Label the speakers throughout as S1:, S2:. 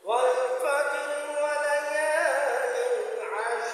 S1: والفجر وليال عشر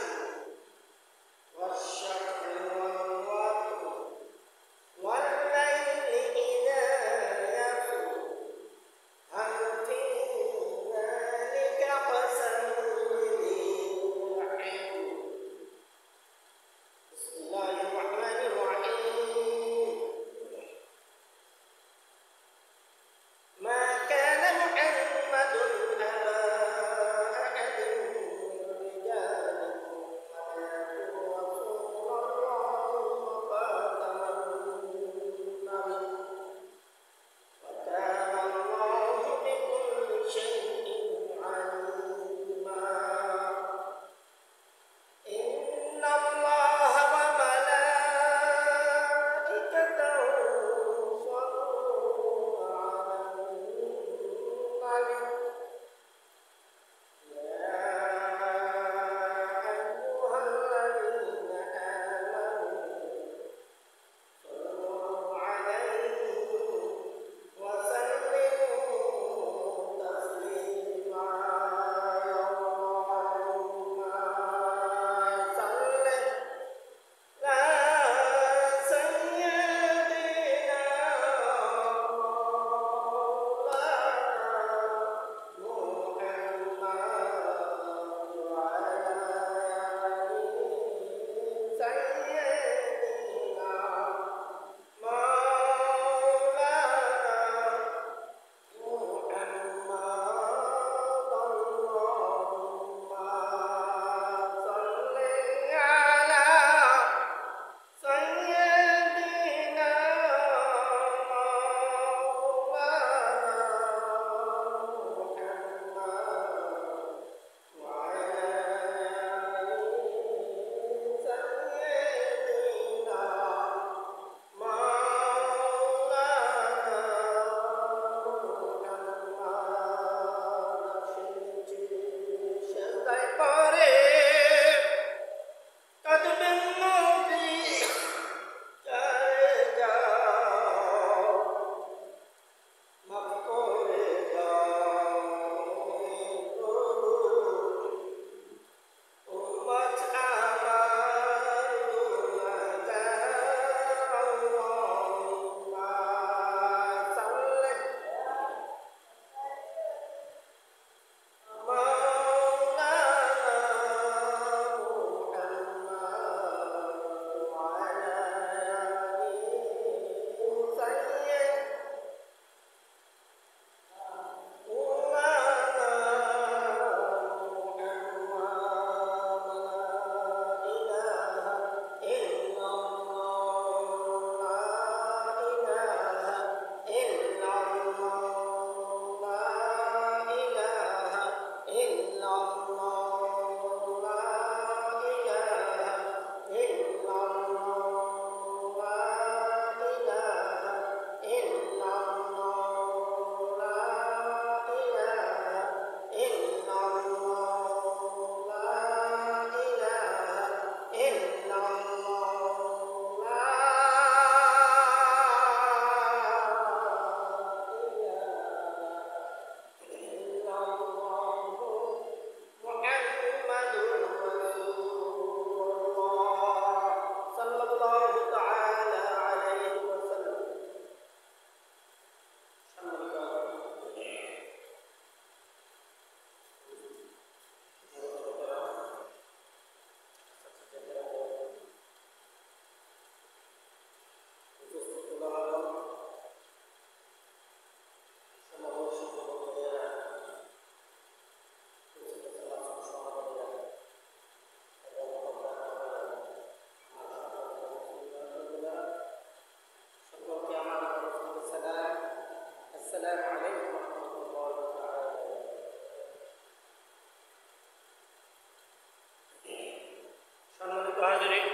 S1: সম্মানিত হাজিরিন,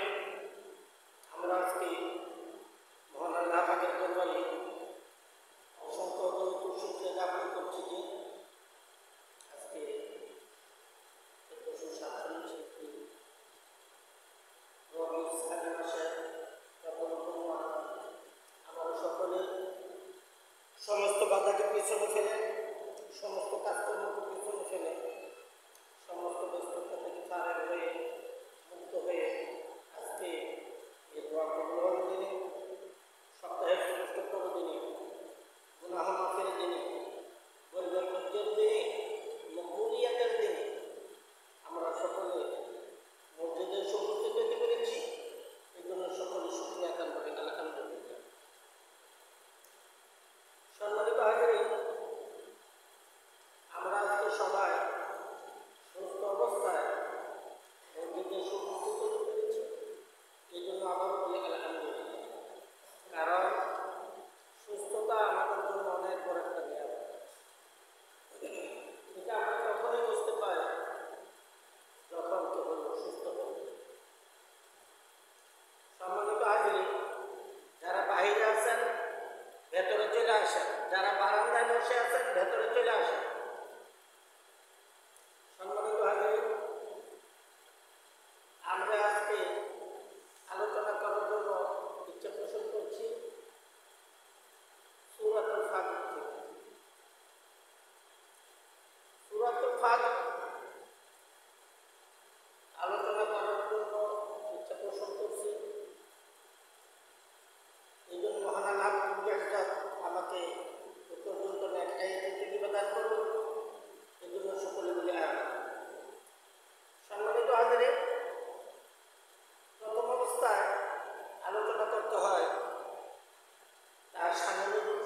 S1: আমরা আজকে মহান আল্লাহ পাকের দরবারে অসংখ্য দরুদ শুকরিয়া জ্ঞাপন করছি যে আজকে 1447 রবিউল সানি মাসের আমরা সকলে সমস্ত বাধাকে পিছনে ফেলে, সমস্ত কাজকর্মকে পিছনে ফেলে, সমস্ত ব্যস্ততা থেকে ফারেক হয়ে মুক্ত হয়ে আজকে এই দোয়া কবুল দিনে, সপ্তাহের শ্রেষ্ঠতম দিনে, গুনাহ মাফের দিনে, বৈবর্তনের দিনে, মকবুলিয়াতের দিনে আমরা সকলে মসজিদে উপস্থিত হতে পেরেছি। এই জন্য সকলে শুকরিয়া আদায় করি আলহামদুলিল্লাহ। সম্মানিত হাজিরিন, আমরা আজকে সবাই সুস্থ অবস্থায় মসজিদে উপস্থিত হতে পেরেছি। এই জন্য আবারও বলি আলহামদুলিল্লাহ। কারণ সুস্থতা আমাদের জন্য অনেক বড় একটা নিয়ামত। এটা আমরা তখনই বুঝতে পারি যখন কেবল সুস্থ হবে। সম্মানিত হাজিরিন, যারা বাহিরে আছেন ভেতরে চলে আসেন, যারা বারান্দায় বসে আছেন ভেতরে চলে আসেন। সম্মানিত হাজিরিন, আমরা আজকে আলোচনা করার জন্য ইচ্ছা পোষণ করছি সূরাতুল ফাজর থেকে। সূরাতুল ফাজর আলোচনা করার জন্য ইচ্ছা পোষণ করছি। এই জন্য মহান আল্লাহ আমাকে এ পর্যন্ত একটা আয়াত থেকে প্রদান করুন। এই জন্য সকলে বলে আমিন। সম্মানিত হাজিরিন, প্রথম অবস্থায় আলোচনা করতে হয় তার শানে নজুল।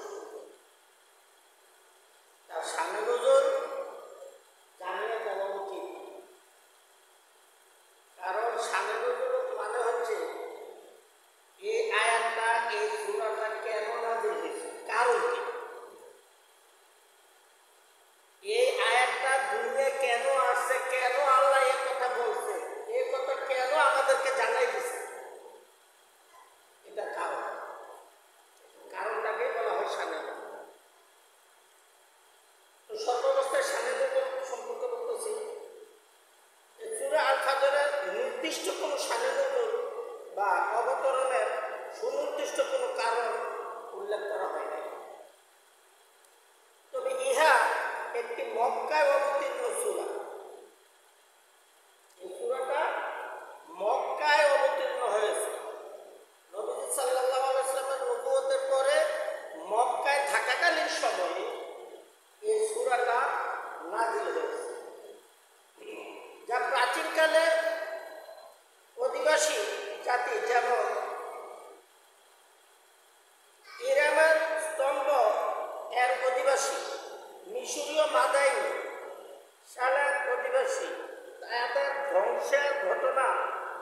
S1: তার শানে নজুল জানিয়ে দেওয়া উচিত। কারণ শানে নজুল মানে হচ্ছে এই আয়াতটা, এই সূরাটা কেন নাযিল হয়েছে, কারণ কি, এই আয়াতটা দুনিয়ায় কেন আসছে, কেন আল্লাহ এই কথা বলছে, এই কথা কেন আমাদেরকে জানাই দিচ্ছে, এটা কারণ। কারণটাকে বলা হয় শানে নজুল। তো সর্বাবস্থায় শানে নজুল সম্পর্কে বলতেছি। সূরা আল ফাজরের নির্দিষ্ট কোনো শানে নজুল বা অবতরণের সুনির্দিষ্ট কোনো কারণ উল্লেখ করা হয় নাই। তবে ইহা একটি মক্কায় অবতীর্ণ সূরা। এই সূরাটা মক্কায় অবতীর্ণ হয়েছে। নবী সাল্লাল্লাহু আলাইহি ওয়াসাল্লামের নবুয়তের পরে মক্কায় থাকাকালীন সময়ে এই সূরাটা নাযিল হয়েছে। যা প্রাচীনকালে অধিবাসী জাতি যেমন ইরামের স্তম্ভ এর অধিবাসী, মিশরীয় মাদাইন সালের অধিবাসী, তাদের ধ্বংসের ঘটনা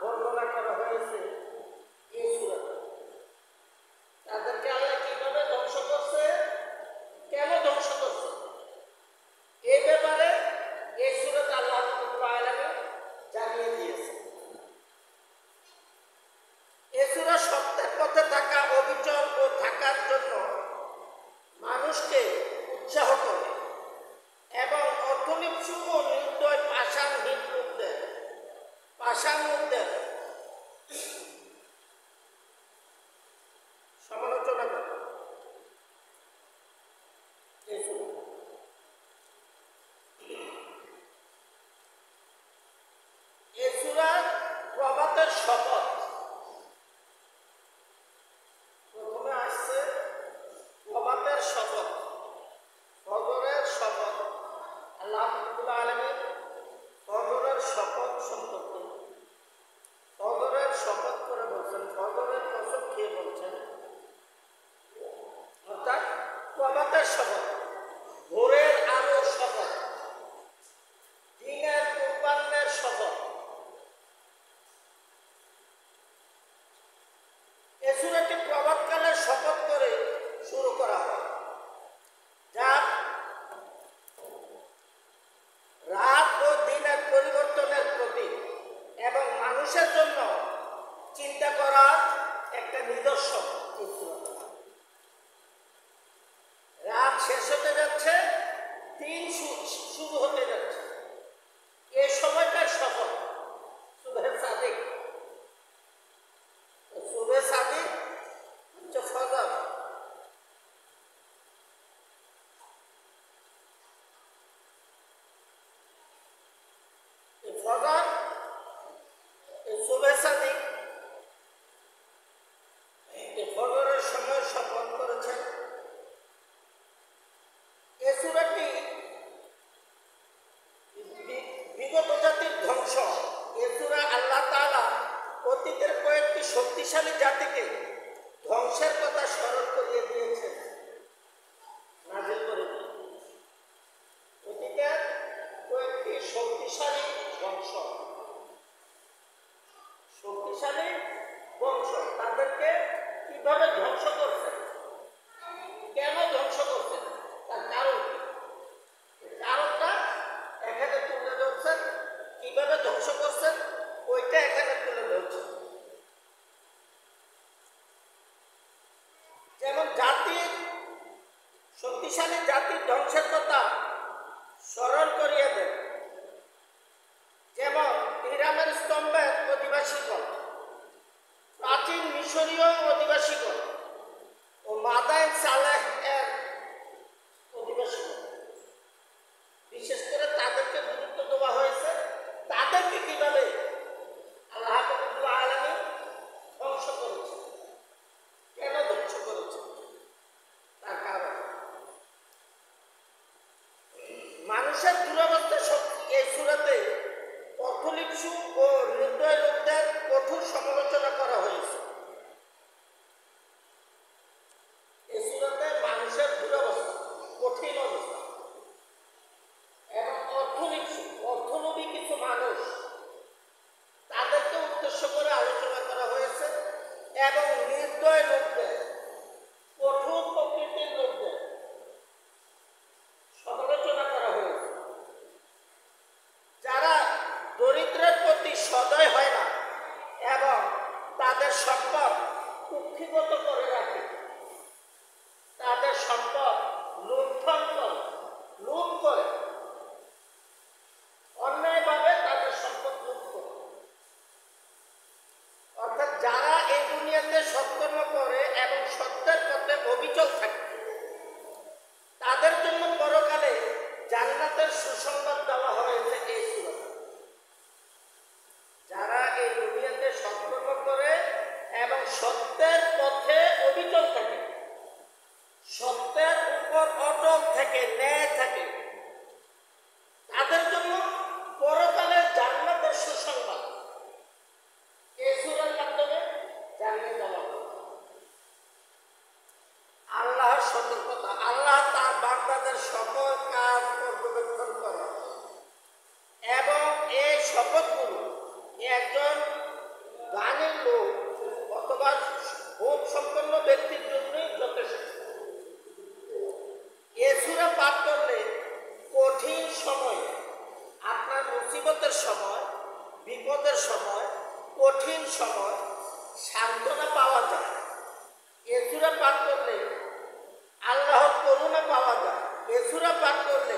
S1: বর্ণনা করা হয়েছে এই সূরাতে। তাদেরকে আল্লাহ কিভাবে ধ্বংস করছে, কেন ধ্বংস করছে, এই ব্যাপারে এই সূরাতে আল্লাহ রাব্বুল আলামিন জানিয়ে দিয়েছে। এই সূরা সত্যের পথে থাকা, অবিচল ও থাকার জন্য মানুষকে উৎসাহ করে এবং অর্থলিপ্সু ও নির্দয় পাষাণহীন লোকদের সমালোচনা করে। এই সূরা প্রভাতের শপথ। প্রথমে আসছে প্রভাতের শপথ, ফজরের শপথ। আল্লাহ রাব্বুল আলামিন ফজরের শপথ সম্পর্কে ফজরের শপথ করে বলছেন, ফজরের কসম খেয়ে বলছেন, অর্থাৎ প্রভাতের শপথ, ভোরের আলোর শপথ, দিনের পূর্বাহ্নের শপথ। এ সূরাটি প্রভাতকালের শপথ করে শুরু করা হয়, যা শুরু হতে যাচ্ছে। এই সময়টার সফর সুবহে সাদিক। সুবহে সাদিক হচ্ছে ফজর। ফজর সুবহে সাদিক ফজরের সময় শপথ করেছেন। এ সূরাটি বিগত জাতির ধ্বংস। এ সূরা আল্লাহ তাআলা অতীতের কয়েকটি শক্তিশালী জাতিকে ধ্বংসের কথা স্মরণ করিয়ে দিয়েছেন, নাজিল করে দিয়েছেন। অতীতের কয়েকটি শক্তিশালী বংশ, তাদেরকে কিভাবে ধ্বংস করছেন, কেন ধ্বংস করছেন, তার কারণ কি? কারণটা এখানে তুলে ধরছেন, কিভাবে ধ্বংস করছেন ওইটা এখানে তুলে ধরছেন। যেমন জাতির শক্তিশালী জাতির ধ্বংসের কথা স্মরণ করিয়ে দেন। যেমন হিরামের স্তম্ভের অধিবাসীগণ, প্রাচীন মিশরীয় অধিবাসীগণ ও মাদায়েন সালেহ এর অধিবাসীগণ, বিশেষ করে তাদেরকে গুরুত্ব দেওয়া হয়েছে। তাদেরকে কিভাবে আল্লাহ রাব্বুল আলামিন ধ্বংস করেছে, কেন ধ্বংস করেছে তার কারণ। মানুষের দুরবস্থা এই সূরাতে পথলিপ্সু ও নির্দয় লোকদের কঠোর সমালোচনা করা হয়েছে। এই সূরাতে মানুষের দুরবস্থা, কঠিন অবস্থা এবং অর্থলোভী কিছু মানুষ, তাদেরকে উদ্দেশ্য করে আলোচনা করা হয়েছে এবং নির্দয় লোকদের, কঠোর প্রকৃতির লোকদের সমালোচনা করা হয়েছে, যারা দরিদ্রের প্রতি সদয় হয় না এবং তাদের সম্পদ কুক্ষিগত করে রাখে, তাদের সম্পদ লুণ্ঠন করে, লুট করে, অন্যায়ভাবে তাদের সম্পদ লুট করে। অর্থাৎ যারা এই দুনিয়াতে সৎকর্ম করে এবং সত্যের পথে অবিচল থাকে, তাদের জন্য পরকালে জান্নাতের সুসংবাদ দেওয়া হয়েছে এই সূরাতে। যারা এই দুনিয়াতে সৎকর্ম করে এবং সত্যের পথে অবিচল থাকে, সত্যের উপর অটল থেকে, ন্যায় থাকে, তাদের জন্য পরকালের জান্নাতের সুসংবাদ এই সূরার মাধ্যমে জানিয়ে দেওয়া হবে। আল্লাহর সতর্কতা, আল্লাহ তার বান্দাদের সকল কাজ পর্যবেক্ষণ করে এবং এই শপথগুলো একজন জ্ঞানী লোক অথবা বোধ সম্পন্ন ব্যক্তির জন্যই যথেষ্ট। এ সূরা পাঠ করলে কঠিন সময়ে, আপনার মুসিবতের সময়, বিপদের সময়, কঠিন সময় সান্ত্বনা পাওয়া যায়। এ সূরা পাঠ করলে আল্লাহর করুণা পাওয়া যায়। এ সূরা পাঠ করলে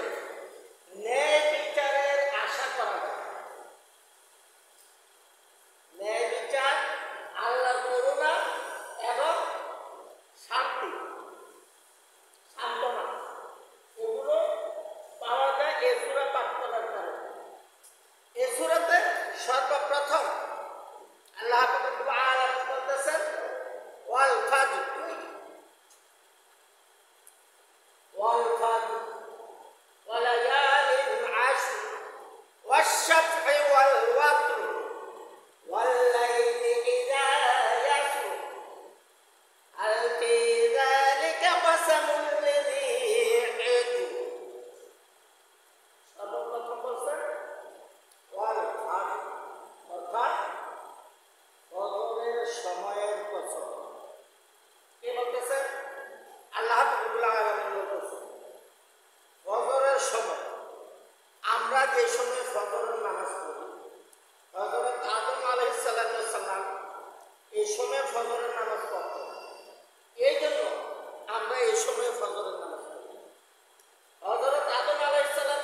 S1: ন্যায় বিচারের আশা করা যায়। ন্যায় বিচার, আল্লাহর করুণা এবং শান্তি, সান্ত্বনা, এগুলো পাওয়া যায় এ সূরা পাঠ করার কারণে। এ সূরাতে সর্বপ্রথম আল্লাহ রাব্বুল আলামিন বলতেছেন ওয়াল ফাজর, ওয়াল ফাজর ওয়ালায়ালিন আশর ওয়াশ-শাফঈ ওয়াল ওয়াতর ওয়াল-লাইলি ইযা ইয়াসর হাল ফী যালিকা কসামুন লিযী হিজর। সর্বপ্রথম বলছেন ওয়াল ফাজর, অর্থাৎ ফজরের সময়ের কসম। কে বলতেছেন? আল্লাহ রাব্বুল আলামিন বলতেছেন ফজরের সময়। আমরা যে সময় ফজরের নামাজ পড়ি, হযরত আদম আলাইহিস সালাম এই সময় ফজরের নামাজ পড়তেন। এই জন্য আমরা এই সময় ফজরের নামাজ পড়ি। হযরত আদম আলাইহিস সালাম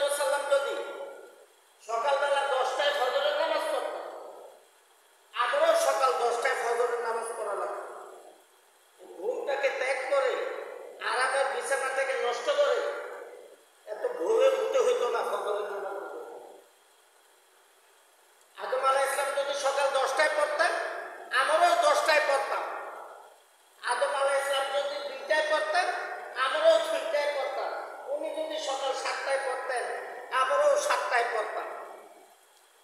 S1: 7টায় পড়তাম।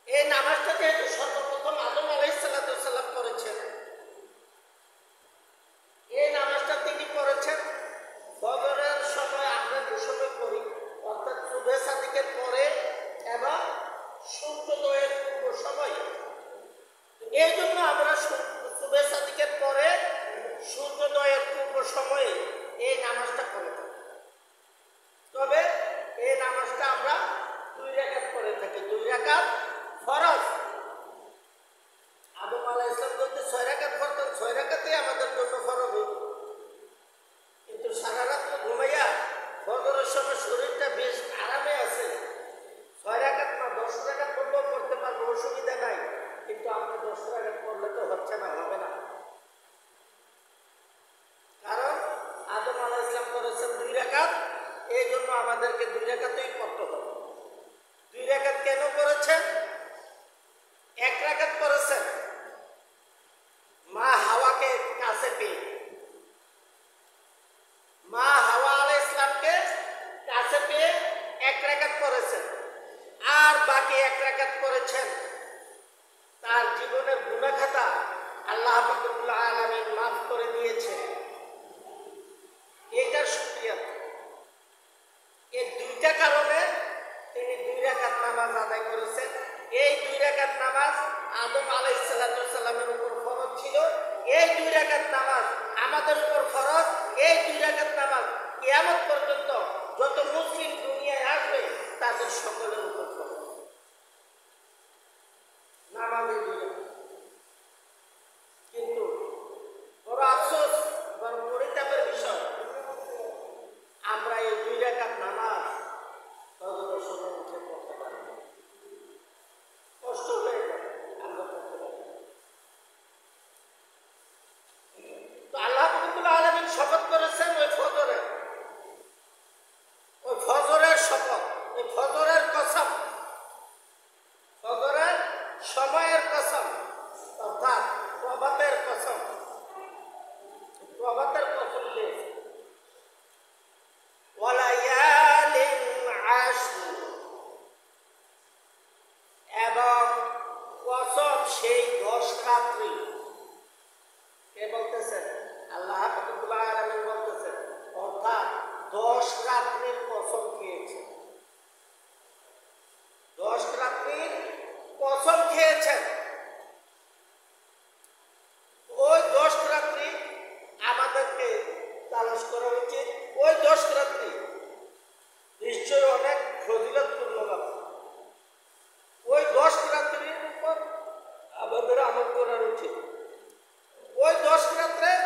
S1: এই নামাজটা যেহেতু সর্বপ্রথম আদম আলাইহিস সালাম করেছেন, এই নামাজটা তিনি করেছেন ফজরের সময়। আমরা যে সময় করি অর্থাৎ সুবহে সাদিকের পরে এবং সূর্যোদয়ের পূর্ব সময়। এই জন্য আমরা সুবহে সাদিকের পরে সূর্যোদয়ের পূর্ব সময়ে এই নামাজটা করে থাকি। তবে এই নামাজটা আমরা 2 রাকাত করে থাকি। 2 রাকাত ফরজ। আদম আলাইহিস সালাম যদি 6 রাকাত পড়তেন, 6 রাকাতই আমাদের জন্য ফরজ হতো। কিন্তু সারা রাত ঘুমাইয়া ফজরের সময় শরীরটা বেশ আরামে আছে, 6 রাকাত না 10 রাকাত পড়লেও পড়তে পারবো, অসুবিধা নাই। কিন্তু আপনি 10 রাকাত পড়লে তো হচ্ছে না, হবে না। কারণ আদম আলাইহিস সালাম করেছেন 2 রাকাত, এই জন্য আমাদেরকে 2 রাকাতই পড়তে হবে। 2 রাকাত কেন করেছেন? 1 রাকাত করেছেন মা হাওয়াকে কাছে পেয়ে। মা হাওয়া আলাইহিস সালামকে কাছে পেয়ে 1 রাকাত করেছেন। আর বাকি 1 রাকাত করেছেন তার জীবনের গুনাহ খাতা আল্লাহ রাব্বুল আলামিন মাফ করে দিয়েছে, এটার শুকরিয়া। এই 2টা কারণে তিনি 2 রাকাত নামাজ আদায় করেছেন। এই 2 রাকাত নামাজ আদম আলাইহিস সালামের উপর ফরজ ছিল। এই 2 রাকাত নামাজ আমাদের উপর ফরজ। এই 2 রাকাত নামাজ কিয়ামত পর্যন্ত যত মুসলিম দুনিয়ায় আসবে তাদের সকলের উপর ফরজ। নামাজে 2 রাকাত। কিন্তু বড় আফসোস, বড় পরিতাপের বিষয়, আমরা এই 2 রাকাত নামাজ ফজরের সময় উঠে পড়তে পারি না। কষ্ট হয়ে যায়, আমরা পড়তে পারি না। তো আল্লাহ রাব্বুল আলামিন শপথ করেছেন ওই ফজরের শপথ, ওই ফজরের কসম, ফজরের সময়ের কসম, অর্থাৎ প্রভাতের কসম। প্রভাতের কসম দিয়েছে ওয়ালায়ালিন আশর, এবং কসম সেই 10 রাত্রি। কে বলতেছেন? আল্লাহ রাব্বুল আলামিন বলতেছেন, অর্থাৎ 10 রাত্রির কসম খেয়েছেন। 10 রাত্রির কসম খেয়েছেন। ওই 10 রাত্রি আমাদেরকে তালাশ করা উচিত। ওই 10 রাত্রি নিশ্চয়ই অনেক ফজিলতপূর্ণ রাত্রি। ওই 10 রাত্রির উপর আমাদের আমল করা উচিত। ওই 10 রাত্রের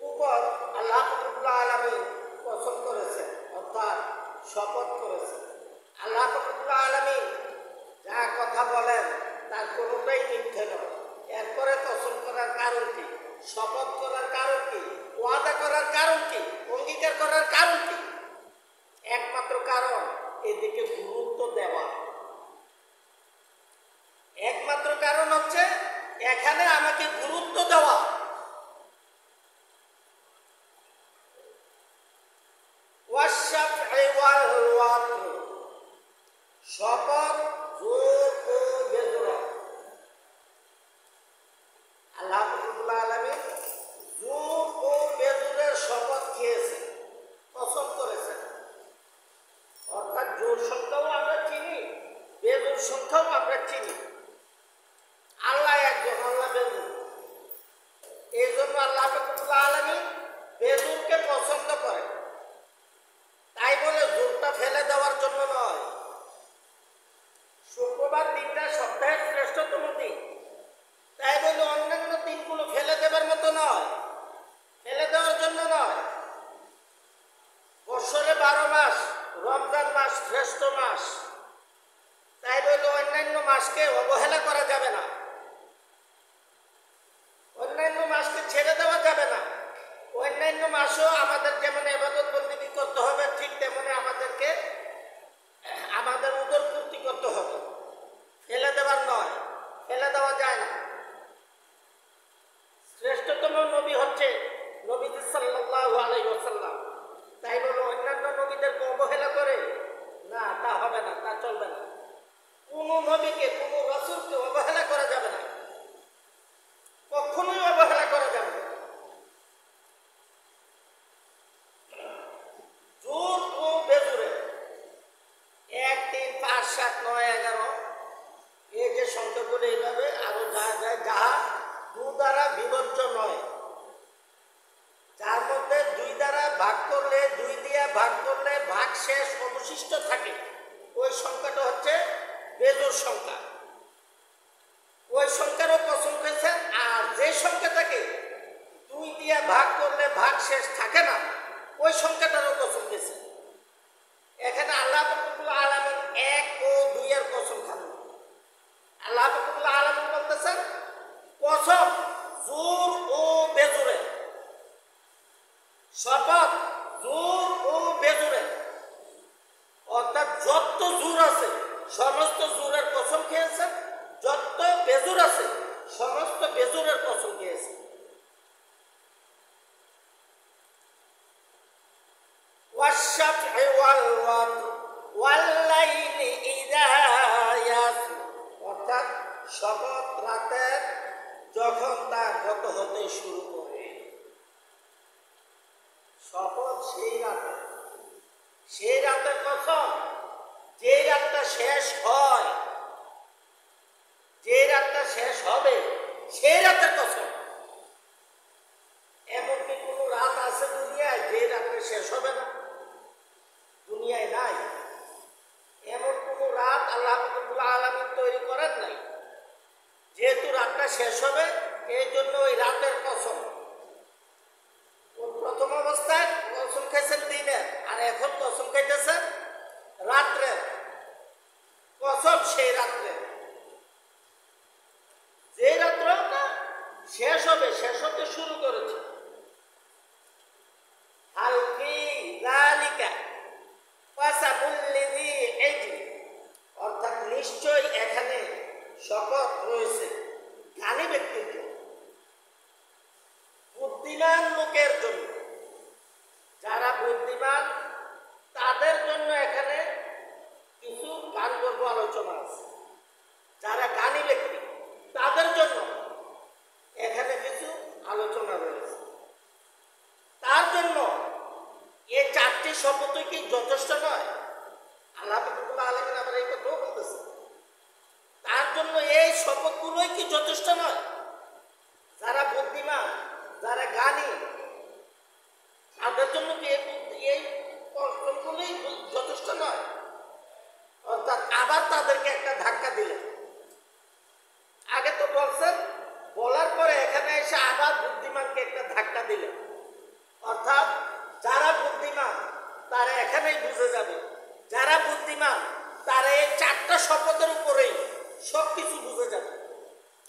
S1: উপর আল্লাহ রাব্বুল আলামিন কসম করেছেন, অর্থাৎ শপথ করেছেন। আল্লাহ রাব্বুল আলামিন যা কথা বলেন তার কোনোটাই মিথ্যে নয়। এরপরে কসম করার কারণ কি? শপথ করার কারণ কি? ওয়াদা করার কারণ কি? অঙ্গীকার করার কারণ কি? একমাত্র কারণ এদিকে গুরুত্ব দেওয়া। একমাত্র কারণ হচ্ছে এখানে আমাকে গুরুত্ব দেওয়া। শপথ জোর ও বেজোড়। আল্লাহ রাব্বুল আলামিন জোর ও বেজোড়ের শপথ খেয়েছেন, কসম করেছেন। অর্থাৎ জোর সংখ্যাও আমরা চিনি, বেজোড় সংখ্যাও আমরা চিনি। আল্লাহ একজন, আল্লাহ বেজোড়। এই জন্য আল্লাহ রাব্বুল আলামিন বেজোড়কে পছন্দ করেন। তাই বলে জোরটা ফেলে দেওয়ার জন্য নয়। শুক্রবার দিনটা সপ্তাহের শ্রেষ্ঠতম দিন, তাই বলে অন্যান্য দিনগুলো ফেলে দেবার মতো নয়, ফেলে দেওয়ার জন্য নয়। বছরে 12 মাস, রমজান মাস শ্রেষ্ঠ মাস, তাই বলে অন্যান্য মাসকে অবহেলা করা যাবে না, অন্যান্য মাসকে ছেড়ে দেওয়া যাবে না। অন্যান্য মাসও আমাদের যেমন ইবাদত বন্দেগী করতে হবে, ঠিক তেমনি আমাদেরকে আমাদের উদর পূর্তি করতে হবে, ফেলে দেওয়ার নয়, ফেলে দেওয়া যায় না। শ্রেষ্ঠতম নবী হচ্ছে নবীজি সাল্লাল্লাহু আলাইহি ওয়াসাল্লাম, তাই বলে অন্যান্য নবীদেরকে অবহেলা করে না, তা হবে না, তা চলবে না। কোনো নবীকে কোনো রাসূলকে অবহেলা করা যাবে না, কখনোই অবহেলা করা যাবে না। জোর ও বেজোরে 1 3 5 7 9 11 এই যে সংখ্যাগুলো এইভাবে আরো যা যায় যাহা 2 দ্বারা বিভাজ্য নয়, যার মধ্যে 2 দ্বারা ভাগ করলে 2 দিয়ে ভাগ করলে ভাগ শেষ অবশিষ্ট থাকে, ওই সংখ্যাটা হচ্ছে বেজোড় সংখ্যা। ওই সংখ্যারও কসম খেয়েছেন। আর যে সংখ্যাটাকে 2 দিয়ে ভাগ করলে ভাগ শেষ থাকে না, ওই সংখ্যাটারও কসম খেয়েছেন। এখানে আল্লাহ রাব্বুল আলামিন 1 ও 2 এর কসম খান। আল্লাহ রাব্বুল আলামিন বলতেছেন কসম জোর ও বেজোরে, শপথ জোর ও বেজোরে, অর্থাৎ যত জোর আছে সমস্ত জোরের কসম খেয়েছেন, যত বেজোর আছে সমস্ত বেজোরের কসম খেয়েছেন। ওয়াশ-শাফঈ ওয়াল-ওয়াতর ওয়াল-লাইলি ইযা ইয়াসর, অর্থাৎ শপথ রাতের যখন তা গত হতে শুরু করে। শপথ সেই রাতের কসম যে রাতটা শেষ হয়, যে রাতটা শেষ হবে সেই রাতের কসম। এমনকি কোনো রাত আছে দুনিয়ায় যে রাতটা শেষ হবে না? দুনিয়ায় নাই। এমন কোনো রাত আল্লাহ রাব্বুল আলামিন তৈরি করেন নাই। যেহেতু রাতটা শেষ হবে এই জন্য ওই রাতের কসম। প্রথম অবস্থায় কসম খাইছেন দিনের, আর এখন কসম খাইতেছেন রাত্রের। কসম সেই রাত্রে, যে রাত্রটা শেষ হবে, শেষ হতে শুরু করেছে। হাল ফি যালিকা কাসামুল লিযি ইজল, অর্থাৎ নিশ্চয় এখানে শপথ রয়েছে জ্ঞানী ব্যক্তির জন্য, বুদ্ধিমান লোকের জন্য। যারা বুদ্ধিমান তাদের জন্য এখানে কিছু গানগর্ব আলোচনা আছে। যারা জ্ঞানী ব্যক্তি তাদের জন্য এখানে কিছু আলোচনা রয়েছে। তার জন্য এই 4টি শপথই কি যথেষ্ট নয়? আল্লাহ রাব্বুল আলামিন আবার এই কথা বলতেছে, তার জন্য এই শপথগুলোই কি যথেষ্ট নয়? যারা বুদ্ধিমান, যারা জ্ঞানী তাদের জন্য কি এই কসমগুলোই যথেষ্ট নয়? অর্থাৎ আবার তাদেরকে একটা ধাক্কা দিলেন। আগে তো বলছেন, বলার পরে এখানে এসে আবার বুদ্ধিমানকে একটা ধাক্কা দিলেন। অর্থাৎ যারা বুদ্ধিমান তারা এখানেই বুঝে যাবে, যারা বুদ্ধিমান তারা এই 4টা শপথের উপরেই সবকিছু বুঝে যাবে।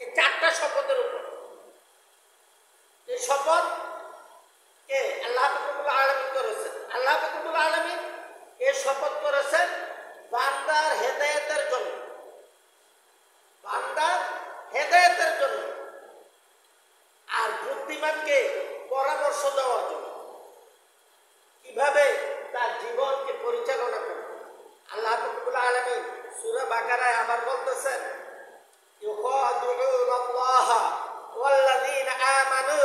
S1: এই 4টা শপথের উপর, এই শপথ কে আল্লাহ রাব্বুল আলামিন করেছেন। আল্লাহ রাব্বুল আলামিন এই শপথ করেছেন বান্দার হেদায়েতের জন্য, বান্দার হেদায়েতের জন্য, আর বুদ্ধিমানকে পরামর্শ দেওয়ার জন্য, কিভাবে তার জীবনকে পরিচালনা করবে। আল্লাহ রাব্বুল আলামিন সূরা বাকারায় আবার বলতেছেন ইউখাদিউনাল্লাহ ওয়াল্লাযীনা আমানু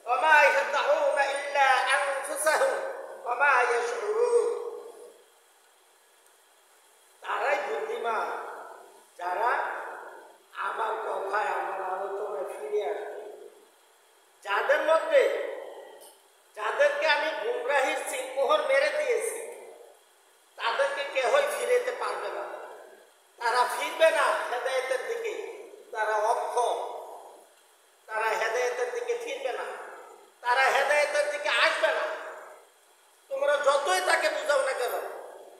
S1: ওয়া মা ইয়াখদাউনা ইল্লা আনফুসাহুম ওয়া মা ইয়াশউরুন। তারাই বুদ্ধিমান যারা আমার কথায়, আমার আলোচনায় ফিরে আসবে, যাদের মধ্যে, যাদেরকে আমি গুমরাহির সিলমোহর মেরে দিয়েছি তাদেরকে কেহই ফিরেতে পারবে না। তারা ফিরবে না হেদায়েতের দিকে, তারা অক্ষম, তারা হেদায়েতের দিকে ফিরবে না, তারা হেদায়েতের দিকে আসবে না। তোমরা যতই তাকে বুঝাও না কেন,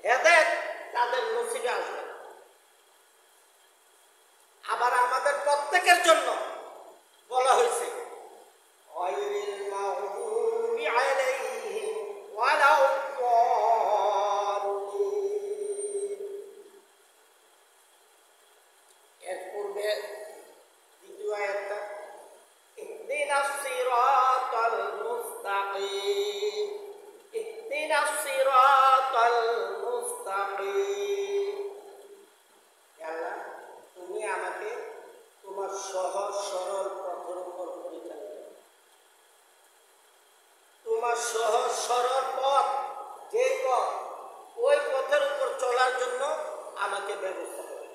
S1: হেদায়েত তাদের নসিবে আসবে না। আবার আমাদের প্রত্যেকের জন্য বলা হয়েছে গায়রিল মাগদুবি আলাইহিম ওয়ালাদ-দাল্লিন। এর পূর্বে দ্বিতীয় আয়াতটা ইহদিনাস সিরাতাল মুস্তাকিম, ইহদিনাস সিরাতাল মুস্তাকিম। সহজ সরল পথের উপর পরিচালিত। তোমার সহজ সরল পথ যে পথ, ওই পথের উপর চলার জন্য আমাকে ব্যবস্থা করে।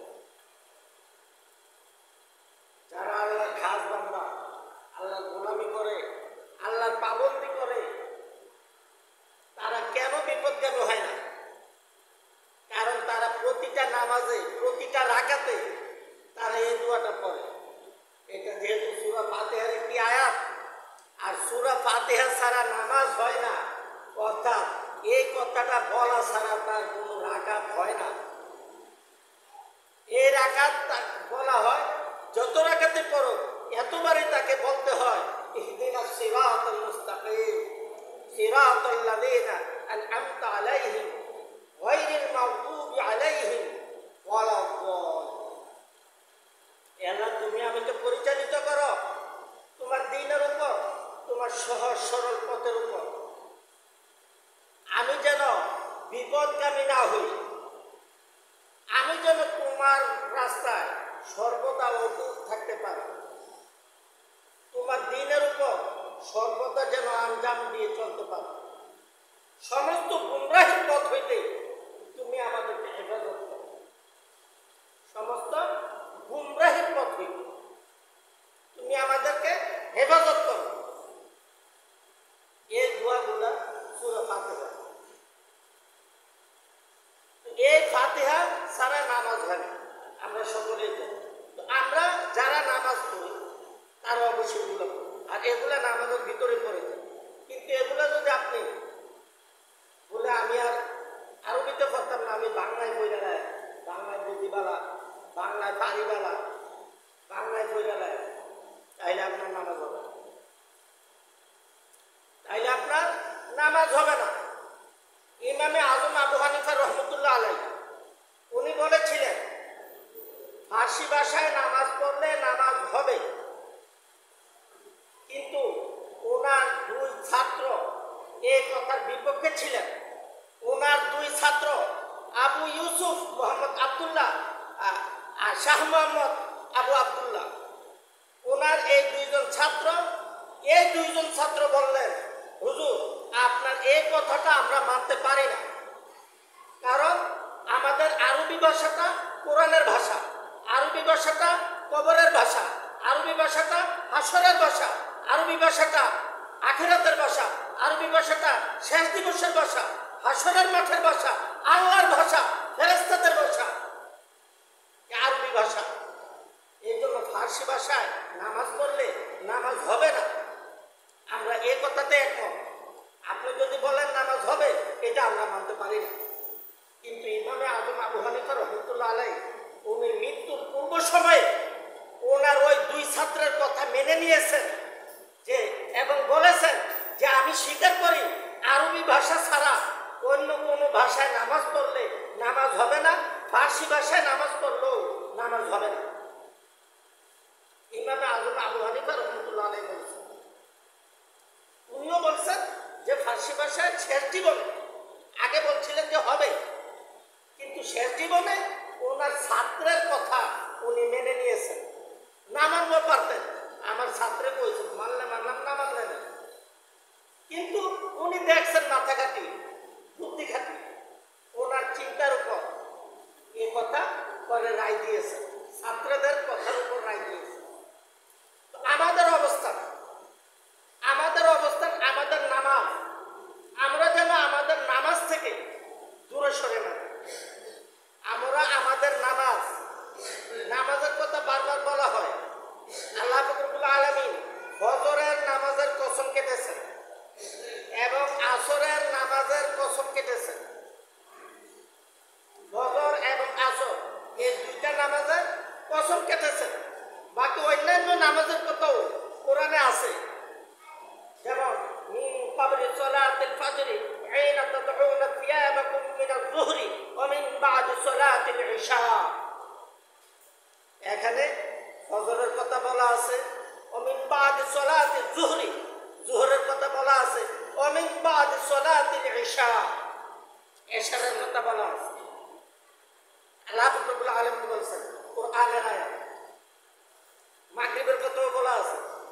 S1: যারা আল্লাহর খাস বান্দা, আল্লাহর গোলামি করে, আল্লাহর পাবন্দি করে, তারা কেন বিপদগামী হয় না? কারণ তারা প্রতিটা নামাজে, প্রতিটা রাকাতে তারা এই দোয়াটা পড়ে। এটা যেহেতু সূরা ফাতিহার একটি আয়াত, আর সূরা ফাতিহা ছাড়া নামাজ হয় না, অর্থাৎ এই কথাটা বলা ছাড়া তার কোনো রাকাত হয় না। এই রাকাত বলা হয়, যত রাকাতে পড়ো এতবারই তাকে বলতে হয় ইহদিনাস সিরাতাল মুস্তাকিম সিরাতাল লাযিনা আন'আমতা আলাইহিম গায়রিল মাগদুবি আলাইহিম ওয়ালাদ-দাল্লিন। আল্লাহ, তুমি আমাকে পরিচালিত করো তোমার দ্বীনের উপর, তোমার সহজ সরল পথের উপর। আমি যেন বিপদগামী না হই, আমি যেন তোমার রাস্তায় সর্বদা অটুট থাকতে পারি, তোমার দ্বীনের উপর সর্বদা যেন আঞ্জাম দিয়ে চলতে পারো। সমস্ত গুমরাহির পথ হইতে তুমি আমাদেরকে হেফাজত করো, সমস্ত গুমরাহির পথ হইতে তুমি আমাদেরকে হেফাজত করো। এই দোয়াগুলা সূরা ফাতিহা। এই ফাতিহা সারা নামাজ হয় না, আমরা সকলেই জানি। তো আমরা যারা নামাজ পড়ি তারা অবশ্যই এগুলো পড়ি, আর এগুলা নামাজের ভিতরে পড়ে যায়। কিন্তু এগুলা যদি আপনি বলে আমি আর আরবিতে পড়তাম না, আমি বাংলায় পড়ে নেয়, বাংলায় বুঝিবালা, বাংলায় পারিবালা, বাংলায় পড়ে নেয়, তাইলে আপনার নামাজ হবে না, তাইলে আপনার নামাজ হবে না। ইমামে আজম আবু হানিফা রহমতুল্লাহ আলাইহি উনি বলেছিলেন, ফার্সি ভাষায় নামাজ পড়লে নামাজ হবে, কিন্তু ওনার দুই ছাত্র এই কথার বিপক্ষে ছিলেন। ওনার দুই ছাত্র আবু ইউসুফ মোহাম্মদ আবদুল্লাহ আর শাহ মোহাম্মদ আবু আবদুল্লাহ, ওনার এই দুইজন ছাত্র বললেন, হুজুর আপনার এই কথাটা আমরা মানতে পারি না, কারণ আমাদের আরবি ভাষাটা কোরআনের ভাষা, আরবি ভাষাটা কবরের ভাষা, আরবি ভাষাটা হাসরের ভাষা, আরবি ভাষাটা আখিরাতের ভাষা, আরবি ভাষাটা শেষ দিবসের ভাষা, হাসরের মাঠের ভাষা, আল্লাহর ভাষা, ফেরেশতাদের ভাষা, আরবি ভাষা। এই জন্য ফার্সি ভাষায় নামাজ পড়লে নামাজ হবে না। আমরা এই কথাতে একমত। আপনি যদি বলেন নামাজ হবে, এটা আমরা মানতে পারি না। কিন্তু ইমামে আজম আবু হানিফা রহমতুল্লাহ আলাইহি উনি মৃত্যুর পূর্ব সময়ে ওনার ওই দুই ছাত্রের কথা মেনে নিয়েছেন যে, এবং বলেছেন যে আমি স্বীকার করি আরবি ভাষা ছাড়া অন্য কোনো ভাষায় নামাজ পড়লে নামাজ হবে না, ফার্সি ভাষায় নামাজ পড়লেও নামাজ হবে না। ইমামে আজম আবু হানিফা রহমতুল্লাহ আলাইহি বলছেন। উনিও বলছেন যে ফার্সি ভাষায় শেষ জীবনে, আগে বলছিলেন যে হবে, কিন্তু শেষ জীবনে ওনার ছাত্রের কথা উনি মেনে নিয়েছেন। না মানবো পারতেন, আমার ছাত্রে বলছেন মানলে মানলাম, না মানলে না। কিন্তু উনি দেখছেন মাথা খাটি, বুদ্ধি খাটি, ওনার চিন্তার উপর এ কথা করে রায় দিয়েছে, ছাত্রদের কথার উপর রায় দিয়েছে। আমাদের অবস্থান, আমাদের নামাজ, আমরা যেন আমাদের নামাজ থেকে দূরে সরে না। আমরা আমাদের নামাজের কথা বারবার বলা হয়। আল্লাহ রাব্বুল আলামিন ফজরের নামাজের কসম কেটেছেন এবং আসরের নামাজের কসম কেটেছেন। ফজর এবং আসর এই দুইটা নামাজের কসম কেটেছেন। বাকি অন্যান্য নামাজের কথাও কোরআনে আছে, যেমন মিন ক্বাবলি সালাতিল ফাজরি হিনা তাদউনা সিয়াবাকুম মিনাজ যুহরি ওয়া মিন বা'দি সালাতিল ইশা। এখানে ফজরের কথা বলা আছে, ওয়া মিন বা'দি সালাতিল যুহরি, যুহরের কথা বলা আছে, ওয়া মিন বা'দি সালাতিল ইশা, ইশারের কথা বলা আছে। আল্লাহ রাব্বুল আলামিন বলেছেন কোরআনের আয়াত,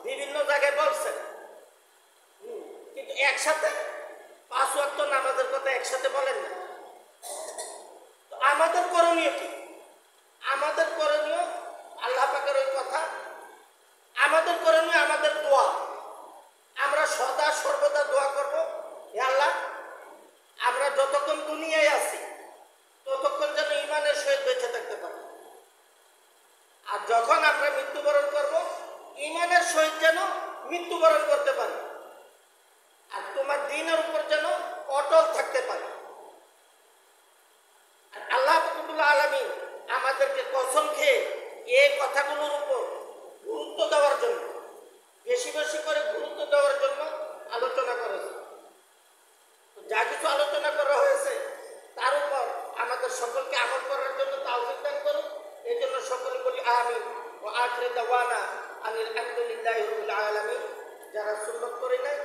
S1: বিভিন্ন জায়গায় বলছেন, কিন্তু একসাথে 5 ওয়াক্ত নামাজের কথা একসাথে বলেন না। তো আমাদের করণীয় কি? আমাদের করণীয় আল্লাহ পাকের ওই কথা, আমাদের করণীয় আমাদের দোয়া। আমরা সদা সর্বদা দোয়া করব, হে আল্লাহ আমরা যতক্ষণ দুনিয়ায় আছি ততক্ষণ যেন ঈমানের সহিত বেঁচে থাকতে পারি, আর যখন আমরা মৃত্যুবরণ করব ঈমানের সহিত যেন মৃত্যুবরণ করতে পারি, আর তোমার দ্বীনের উপর যেন অটল থাকতে পারি। আর আল্লাহ রাব্বুল আলামিন আমাদেরকে কসম খেয়ে এই কথাগুলোর উপর গুরুত্ব দেওয়ার জন্য, বেশি বেশি করে গুরুত্ব দেওয়ার জন্য আলোচনা করেছে। যা কিছু আলোচনা করা হয়েছে তার উপর আমাদের সকলকে আমল করার জন্য তাওফীক দান করুন। এই জন্য সকলে বলি আমিন। ওয়া আখিরু দাওয়ানা আনিল হামদুলিল্লাহি রাব্বিল আলামিন। যারা সুন্নাত করে নাই